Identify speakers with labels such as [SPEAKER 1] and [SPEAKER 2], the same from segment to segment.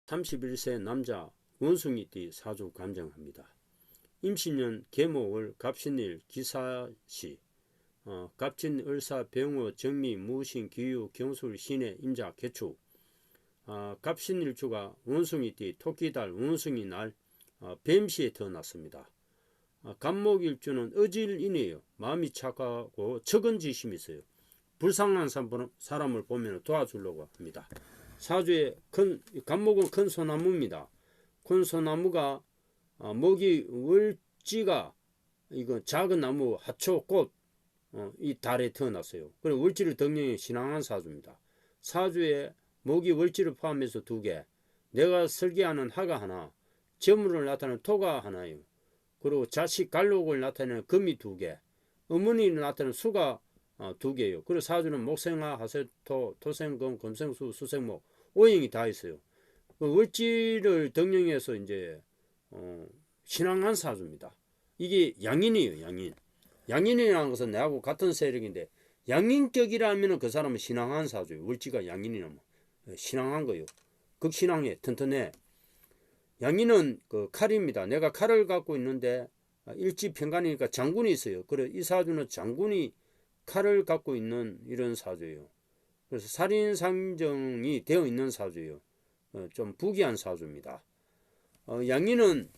[SPEAKER 1] 31세 남자 원숭이띠 사주 감정합니다. 임신년 계모월 갑신일 기사시 갑진 을사 병호 정미 무신 기유 경술 신해 임자 개축 갑신일주가 원숭이띠 토끼달 원숭이날 뱀시에 태어났습니다. 갑목일주는 어질이네요. 마음이 착하고 측은지심이 있어요. 불쌍한 사람을 보면 도와주려고 합니다. 사주에 갑목은 큰 소나무입니다. 큰 소나무가 목이 월지가 이거 작은 나무 하초꽃 이 달에 태어났어요. 그리고 월지를 덕령에 신앙한 사주입니다. 사주에 목이 월지를 포함해서 2개, 내가 설계하는 하가 하나, 재물을 나타내는 토가 하나요. 그리고 자식 갈록을 나타내는 금이 2개, 어머니를 나타내는 수가 2개요. 그리고 사주는 목생화, 하세토, 토생금, 금생수, 수생목, 오행이 다 있어요. 월지를 덕령해서 이제 신앙한 사주입니다. 이게 양인이에요. 양인. 양인이라는 것은 내하고 같은 세력인데 양인격이라면 그 사람은 신앙한 사주예요. 월지가 양인이라면 신앙한 거예요. 극신앙해, 튼튼해. 양인은 그 칼입니다. 내가 칼을 갖고 있는데 일지평간이니까 장군이 있어요. 그래 이 사주는 장군이 칼을 갖고 있는 이런 사주예요. 그래서 살인상정이 되어 있는 사주예요. 좀 부귀한 사주입니다. 양인은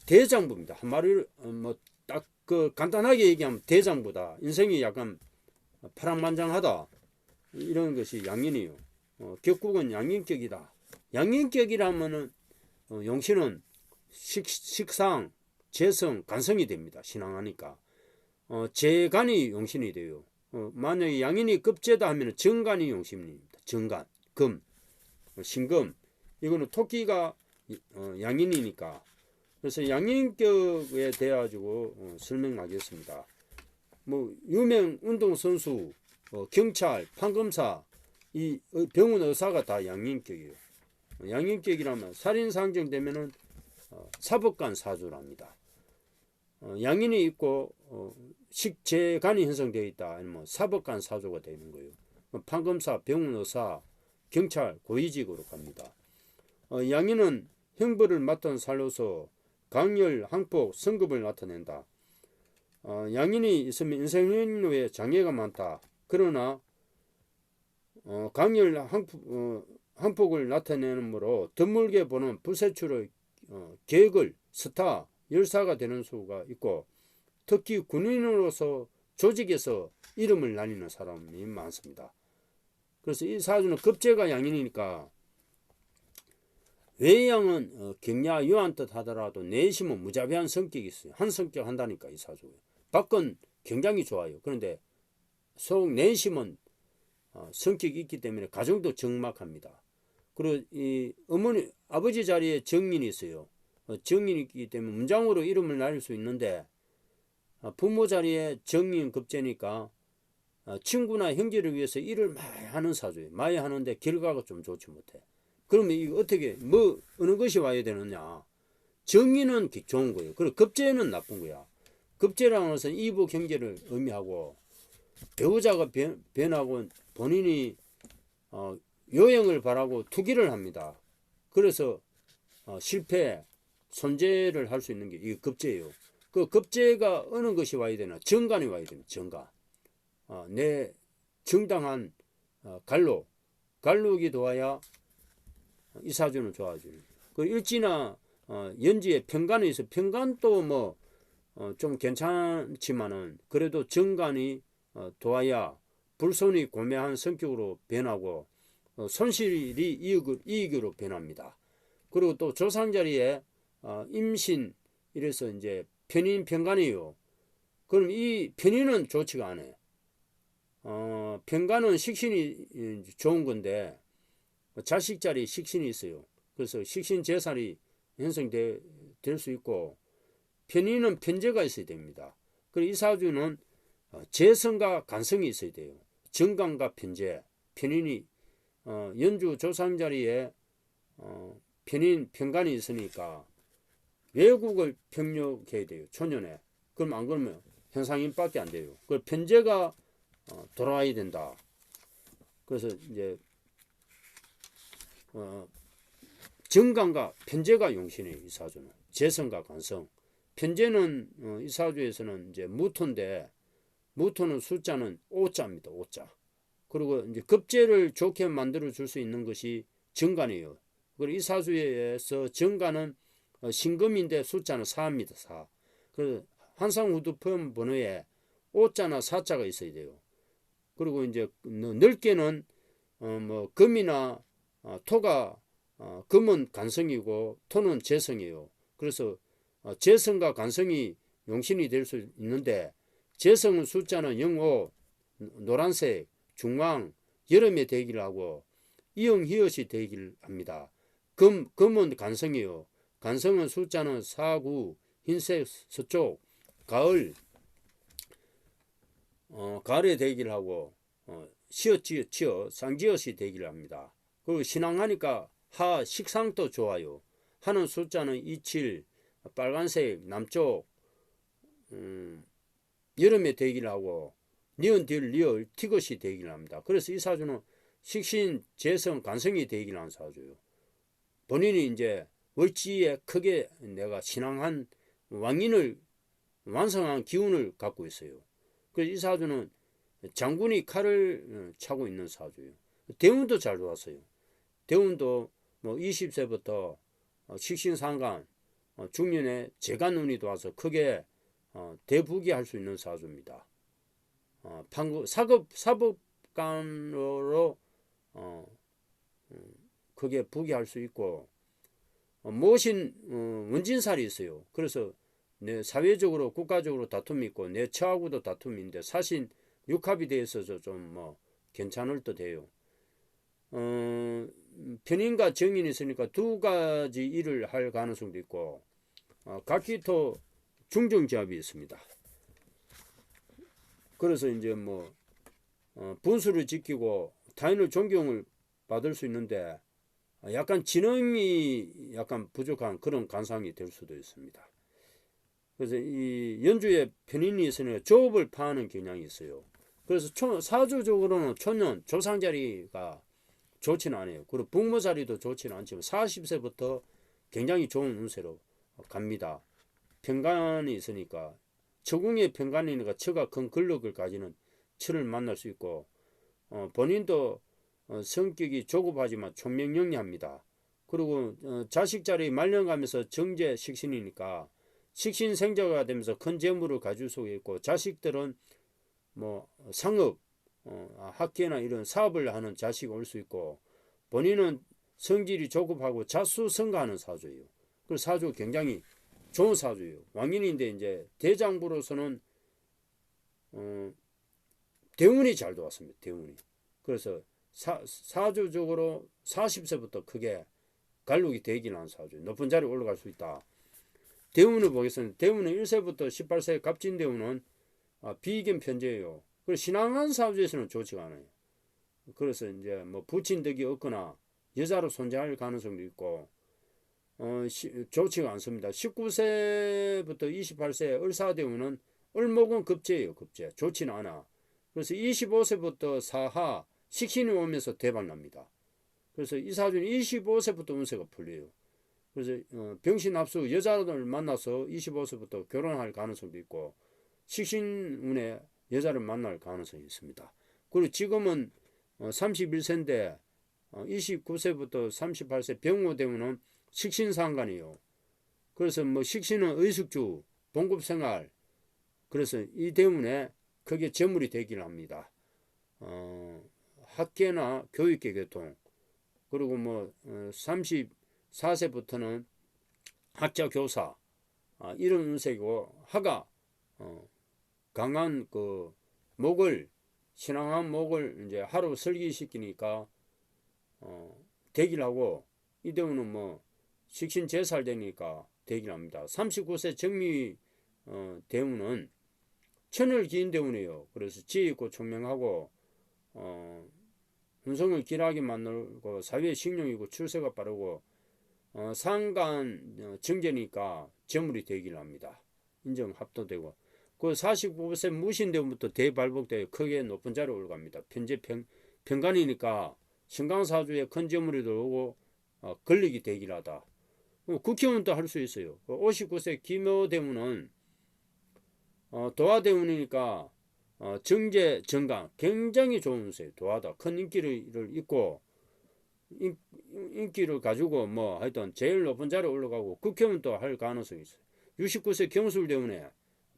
[SPEAKER 1] 대장부입니다. 한마디로 딱 그 간단하게 얘기하면 대장부다. 인생이 약간 파랑만장하다. 이런 것이 양인이에요. 격국은 양인격이다. 양인격이라면은 용신은 식상, 재성, 간성이 됩니다. 신앙하니까. 재간이 용신이 돼요. 만약에 양인이 급제다 하면 정간이 용신입니다. 정간, 금, 신금. 이거는 토끼가 양인이니까. 그래서 양인격에 대해 가지고 설명하겠습니다. 뭐 유명 운동선수, 경찰, 판검사, 이 병원 의사가 다 양인격이에요. 양인격이라면 살인상정되면은 사법관 사주랍니다. 양인이 있고 식재간이 형성되어 있다. 아니면 사법관 사주가 되는 거예요. 판검사, 병원 의사, 경찰, 고위직으로 갑니다. 양인은 형벌을 맡은 살로서 강열, 항폭, 성급을 나타낸다. 양인이 있으면 인생행로에 장애가 많다. 그러나 강열, 항폭을 나타내므로 드물게 보는 부세출의 계획을 스타, 열사가 되는 수가 있고 특히 군인으로서 조직에서 이름을 날리는 사람이 많습니다. 그래서 이 사주는 급제가 양인이니까 외양은 경야 유한 뜻 하더라도 내심은 무자비한 성격이 있어요. 한 성격 한다니까 이 사주. 밖은 굉장히 좋아요. 그런데 속 내심은 성격이 있기 때문에 가정도 적막합니다. 그리고 이 어머니 아버지 자리에 정인이 있어요. 정인이 있기 때문에 문장으로 이름을 날릴 수 있는데 부모 자리에 정인 급제니까 친구나 형제를 위해서 일을 많이 하는 사주예요. 많이 하는데 결과가 좀 좋지 못해. 그러면 이거 어떻게 어느 것이 와야 되느냐? 정의는 좋은 거예요. 그리고 급제는 나쁜 거야. 급제라는 것은 이부 경제를 의미하고 배우자가 변하고 본인이 요행을 바라고 투기를 합니다. 그래서 실패, 손재를 할 수 있는 게 이 급제예요. 그 급제가 어느 것이 와야 되나? 정관이 와야 됩니다. 정관. 내 정당한 갈록이 도와야 이 사주는 좋아지죠. 그 일지나 연지에 편간이 있어. 편간도 뭐 좀 괜찮지만은 그래도 정간이 도와야 불손이 고매한 성격으로 변하고 손실이 이익으로 변합니다. 그리고 또 조상 자리에 임신 이래서 이제 편인 편간이에요. 그럼 이 편인은 좋지가 않아요. 편간은 식신이 좋은 건데 자식 자리 식신이 있어요. 그래서 식신 재살이 형성될 수 있고 편인은 편재가 있어야 됩니다. 그리고 이 사주는 재성과 간성이 있어야 돼요. 정간과 편재, 편인이 연주 조상 자리에 편인 편간이 있으니까 외국을 평력해야 돼요. 초년에. 그럼 안 그러면 현상인밖에 안 돼요. 그 편재가 돌아와야 된다. 그래서 이제 정관과 편재가 용신이에요. 이 사주는 재성과 간성. 편재는 이 사주에서는 이제 무토인데, 무토는 숫자는 5자입니다. 5자. 그리고 이제 급제를 좋게 만들어 줄 수 있는 것이 정관이에요. 그리고 이 사주에서 정관은 신금인데 숫자는 4입니다. 4. 그래서 한상우두편 번호에 5자나 4자가 있어야 돼요. 그리고 이제 넓게는 뭐 금이나 토가 금은 간성이고 토는 재성이에요. 그래서 재성과 간성이 용신이 될 수 있는데, 재성은 숫자는 0, 5, 노란색, 중앙, 여름에 대기를 하고 이응 히읗이 대기를 합니다. 금은 간성이에요. 간성은 숫자는 4, 9, 흰색, 서쪽, 가을, 가을에 대기를 하고 시옷, 지읒, 치어, 쌍지읒이 대기를 합니다. 그리고 신앙하니까 하, 식상도 좋아요. 하는 숫자는 27, 빨간색, 남쪽, 여름에 대기를 하고 니은, 딜, 리을, 티것이 대기를 합니다. 그래서 이 사주는 식신, 재성, 간성이 대기를 하는 사주예요. 본인이 이제 월지에 크게 내가 신앙한 왕인을 완성한 기운을 갖고 있어요. 그래서 이 사주는 장군이 칼을 차고 있는 사주예요. 대운도 잘 좋았어요. 대운도 뭐 20세부터 식신상간, 중년에 재간운이 들어와서 크게 대부귀할 수 있는 사주입니다. 사법관으로 크게 부귀할 수 있고, 모신 원진살이 있어요. 그래서 내 사회적으로 국가적으로 다툼이 있고 내 처하고도 다툼인데 사신 육합이 돼서 좀 뭐 괜찮을 듯 해요. 편인과 정인이 있으니까 두 가지 일을 할 가능성도 있고, 각기토 중정지합이 있습니다. 그래서 이제 뭐 분수를 지키고 타인의 존경을 받을 수 있는데 약간 지능이 약간 부족한 그런 관상이 될 수도 있습니다. 그래서 이 연주에 편인이 있으니까 조업을 파하는 경향이 있어요. 그래서 사주적으로는 초년 조상자리가 좋지는 않아요. 그리고 부모자리도 좋지는 않지만 40세부터 굉장히 좋은 운세로 갑니다. 편관이 있으니까, 처궁의 편관이니까 처가 큰 권력을 가지는 처를 만날 수 있고, 본인도 성격이 조급하지만 총명영리합니다. 그리고 자식 자리 말년가면서 정제 식신이니까 식신생자가 되면서 큰 재물을 가질 수 있고, 자식들은 뭐 상업, 학계나 이런 사업을 하는 자식이 올 수 있고, 본인은 성질이 조급하고 자수성가하는 사주예요. 그래서 사주 굉장히 좋은 사주예요. 왕인인데 이제 대장부로서는 대운이 잘 들어왔습니다. 대운이. 그래서 사주적으로 40세부터 크게 갈록이 되긴 한 사주. 높은 자리에 올라갈 수 있다. 대운을 보겠습니다. 대운은 1세부터 18세 갑진 대운은 비견 편제예요. 그리고 신앙한 사주에서는 좋지가 않아요. 그래서 이제 뭐 부친 덕이 없거나 여자로 손자할 가능성도 있고 좋지가 않습니다. 19세부터 28세 을사대운은 을목은 급제예요. 급제. 좋지는 않아. 그래서 25세부터 사하 식신이 오면서 대박납니다. 그래서 이 사주는 25세부터 운세가 풀려요. 그래서 병신합수 여자를 만나서 25세부터 결혼할 가능성도 있고, 식신운에 여자를 만날 가능성이 있습니다. 그리고 지금은 31세인데 29세부터 38세 병호되면은 식신상관이에요. 그래서 뭐 식신은 의숙주, 봉급생활, 그래서 이 때문에 크게 재물이 되기를 합니다. 학계나 교육계 교통, 그리고 뭐 34세부터는 학자 교사, 이런 운세고, 하가 강한 그 목을, 신앙한 목을 이제 하루 설기시키니까 대기를 하고, 이 때문에 뭐 식신 제살 되니까 대기를 합니다. 39세 정미 대운은 천을 기인 대운이에요. 그래서 지혜 있고 총명하고 운성을 길하게 만들고 사회에 신용이고 출세가 빠르고 상간 정제니까 재물이 되기를 합니다. 인정 합도되고, 그 49세 무신대운부터 대발복되어 크게 높은 자리에 올라갑니다. 편제 편관이니까 신강사주에 큰 재물이 들어오고 권력이 대기하다. 국회의원도 할 수 있어요. 59세 김여대문은 도화대문이니까 정제 정강 굉장히 좋은 운세예요. 도화다. 큰 인기를 있고 인기를 가지고 뭐 하여튼 제일 높은 자리에 올라가고 국회의원도 할 가능성이 있어요. 69세 경술대문에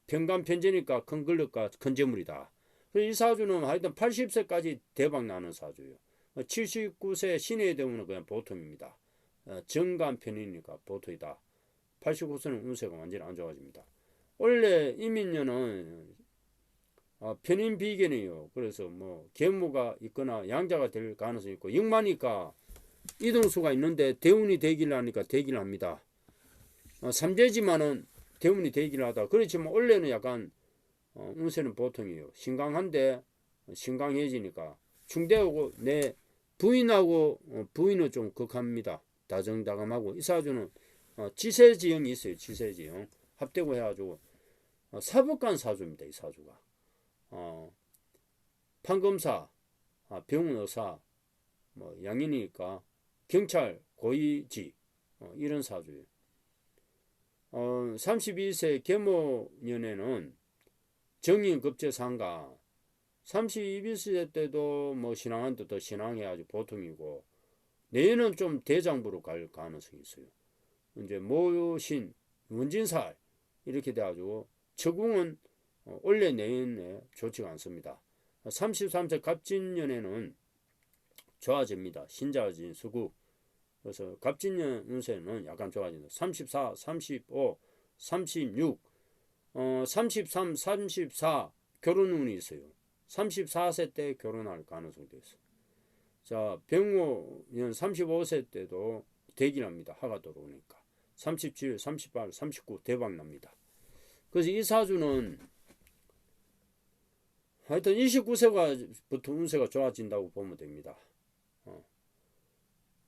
[SPEAKER 1] 평간 편제니까 큰 권력과 큰 재물이다. 이 사주는 하여튼 80세까지 대박 나는 사주예요. 79세 신의 대문은 그냥 보통입니다. 정간 편이니까 보통이다. 89세는 운세가 완전히 안 좋아집니다. 원래 이민년은 편인 비견이에요. 그래서 뭐 계무가 있거나 양자가 될 가능성이 있고 역마니까 이동수가 있는데 대운이 되기를 하니까 되기를 합니다. 삼재지만은 대운이 되기를 하다. 그렇지만 원래는 약간 운세는 보통이에요. 신강한데 신강해지니까 충대하고 내 부인하고 부인은 좀 극합니다. 다정다감하고 이 사주는 지세지형이 있어요. 지세지형 합되고 해가지고 사법관 사주입니다. 이 사주가 판검사, 병원의사, 뭐 양인이니까 경찰, 고위직 이런 사주예요. 32세 계모년에는 정인급제상가 32세 때도 뭐 신앙한테 더 신앙이 아주 보통이고 내년은 좀 대장부로 갈 가능성이 있어요. 이제 모신, 원진살 이렇게 돼가지고 처궁은 원래 내년에 좋지가 않습니다. 33세 갑진년에는 좋아집니다. 신자진 수국. 그래서 갑진년 운세는 약간 좋아진다. 34, 35, 36, 33, 34 결혼운이 있어요. 34세 때 결혼할 가능성도 있어요. 자, 병호년 35세 때도 대기합니다. 하가 들어오니까. 37, 38, 39 대박 납니다. 그래서 이 사주는 하여튼 29세가부터 운세가 좋아진다고 보면 됩니다.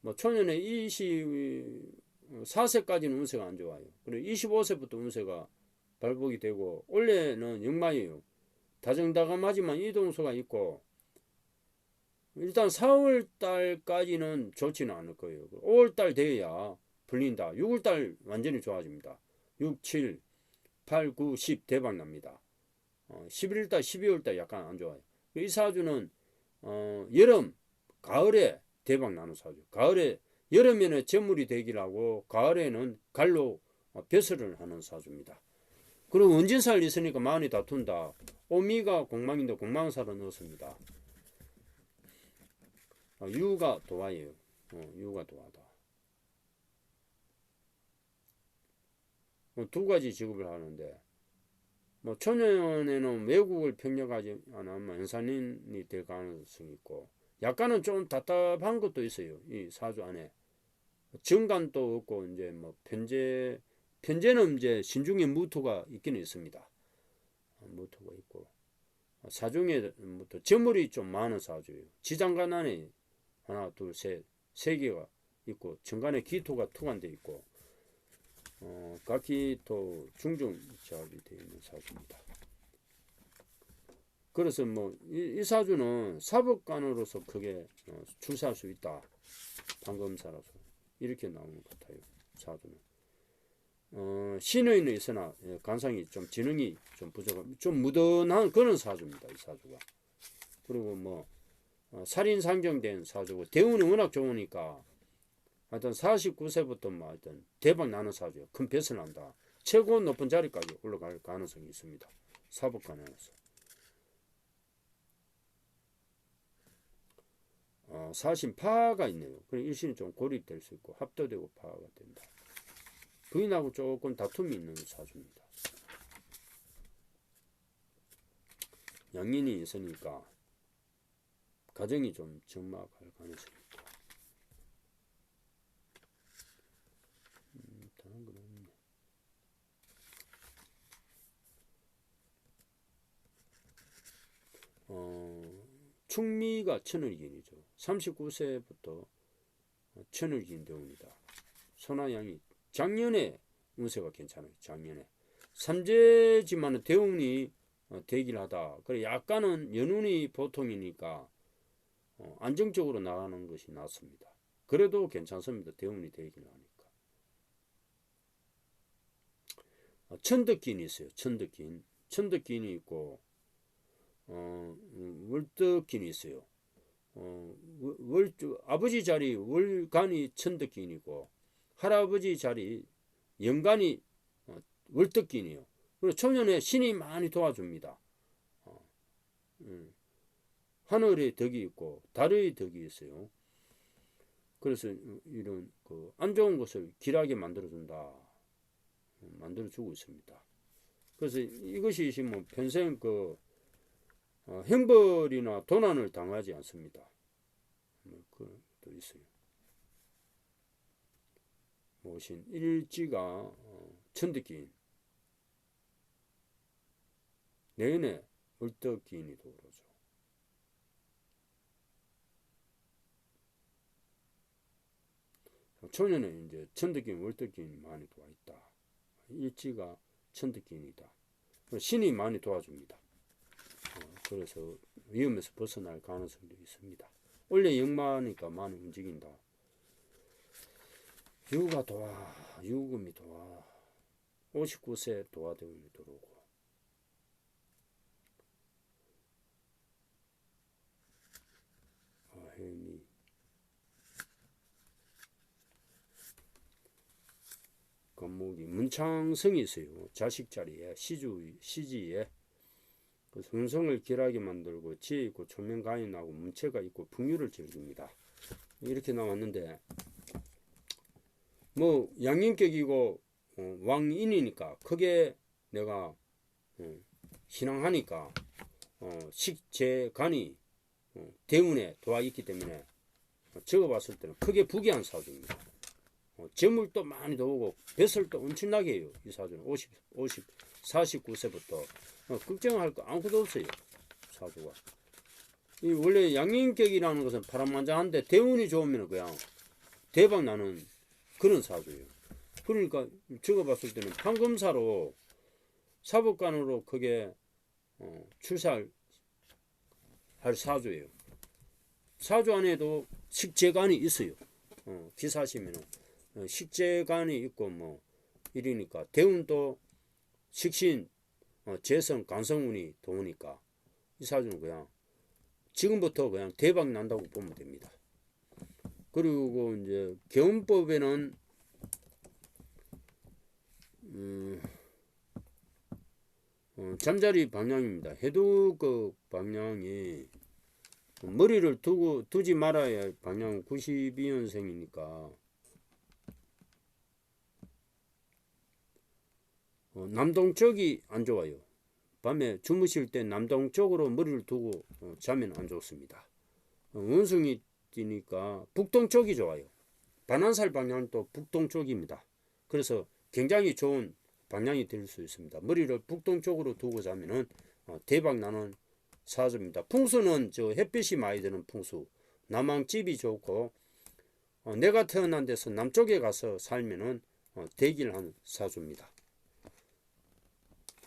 [SPEAKER 1] 뭐 초년에 24세까지는 운세가 안 좋아요. 그리고 25세부터 운세가 발복이 되고 원래는 역마예요. 다정다감하지만 이동수가 있고 일단 4월달까지는 좋지는 않을 거예요. 5월달 돼야 풀린다. 6월달 완전히 좋아집니다. 6, 7, 8, 9, 10 대박 납니다. 11월달, 12월달 약간 안 좋아요. 이 사주는 여름, 가을에 대박 나는 사주. 가을에 여름에는 재물이 되기를 하고 가을에는 갈로 벼슬을 하는 사주입니다. 그리고 원진살 있으니까 마흔이 다툰다. 오미가 공망인데 공망살은 없습니다. 유가 도화예요. 유가 도화다. 두 가지 직업을 하는데 뭐 초년에는 외국을 평력하지 않으면 현산인이 될 가능성이 있고 약간은 좀 답답한 것도 있어요. 이 사주 안에 정관도 없고 이제 뭐 편제는 이제 신중에 무토가 있기는 있습니다. 무토가 있고 사중에부터 재물이 좀 많은 사주예요. 지장간 안에 하나, 둘, 셋, 세 개가 있고 정간에 기토가 투관되어 있고 각기토 중중 작업이 되어 있는 사주입니다. 그래서 뭐 이 사주는 사법관으로서 크게 출세할 수 있다. 판검사라서 이렇게 나오는 것 같아요. 사주는 신의는 있으나 관상이 좀 지능이 좀 부족한 좀 무던한 그런 사주입니다. 이 사주가. 그리고 뭐 살인상정된 사주고 대운이 워낙 좋으니까 하여튼 49세부터 뭐 하여튼 대박 나는 사주예요. 큰 벼슬 난다. 최고 높은 자리까지 올라갈 가능성이 있습니다. 사법관에서. 사신 파가 있네요. 그래서 일신이 좀 고립될 수 있고 합도되고 파가 된다. 부인하고 조금 다툼이 있는 사주입니다. 양인이 있으니까 가정이 좀 적막할 가능성이 있고 다른 건 없네. 충미가 천을기인이죠. 39세부터 천을기인 대운이다. 소나양이 작년에 운세가 괜찮아요. 작년에 삼재지만은 대운이 되길 하다. 그래 약간은 연운이 보통이니까 안정적으로 나가는 것이 낫습니다. 그래도 괜찮습니다. 대운이 되길 하니까. 천덕기인이 있어요. 천덕기인. 천덕기인이 있고 월덕기인이 있어요. 아버지 자리 월간이 천덕기인이고 할아버지 자리 연간이 월덕기인이에요. 그리고 초년에 신이 많이 도와줍니다. 하늘의 덕이 있고 달의 덕이 있어요. 그래서 이런 안 좋은 것을 길하게 만들어준다. 만들어주고 있습니다. 그래서 이것이 뭐 평생 형벌이나 도난을 당하지 않습니다. 그것도 있어요. 모신 일지가 천덕기인, 내년에 월덕기인이 들어오죠. 초년에 이제 천덕기인, 월덕기인이 많이 도와 있다. 일지가 천덕기인이다. 신이 많이 도와줍니다. 그래서 위험에서 벗어날 가능성도 있습니다. 원래 역마니까 많이 움직인다. 유가 도와, 유금이 도와, 59세 도화대운이 들어오고, 혜미, 건목이 문창성이 있어요. 자식 자리에, 시지에. 그 성성을 길하게 만들고 지혜 있고 초명가이 나고 문체가 있고 풍류를 즐깁니다. 이렇게 나왔는데 뭐 양인격이고 왕인이니까 크게 내가 신앙하니까 식재간이 대운에 도와 있기 때문에 적어봤을 때는 크게 부귀한 사주입니다. 재물도 많이 들어오고 뱃설도 엄청나게 해요. 이 사주는 49세부터 걱정할 거 아무것도 없어요. 사주가. 이 원래 양인격이라는 것은 파란만장한데 대운이 좋으면 그냥 대박 나는 그런 사주예요. 그러니까 적어봤을 때는 판검사로 사법관으로 크게 출세할 사주예요. 사주 안에도 식재관이 있어요. 기사시면은 식재관이 있고 뭐 이러니까 대운도 식신 재성 간성운이 도우니까 이 사주는 그냥 지금부터 그냥 대박 난다고 보면 됩니다. 그리고 이제 개운법에는 잠자리 방향입니다. 해독 방향이 머리를 두지 말아야 할 방향 92년생이니까 남동쪽이 안 좋아요. 밤에 주무실 때 남동쪽으로 머리를 두고 자면 안 좋습니다. 원숭이 띠니까 북동쪽이 좋아요. 반환살 방향도 북동쪽입니다. 그래서 굉장히 좋은 방향이 될 수 있습니다. 머리를 북동쪽으로 두고 자면은 대박 나는 사주입니다. 풍수는 햇빛이 많이 드는 풍수, 남왕집이 좋고 내가 태어난 데서 남쪽에 가서 살면은 대길한 사주입니다.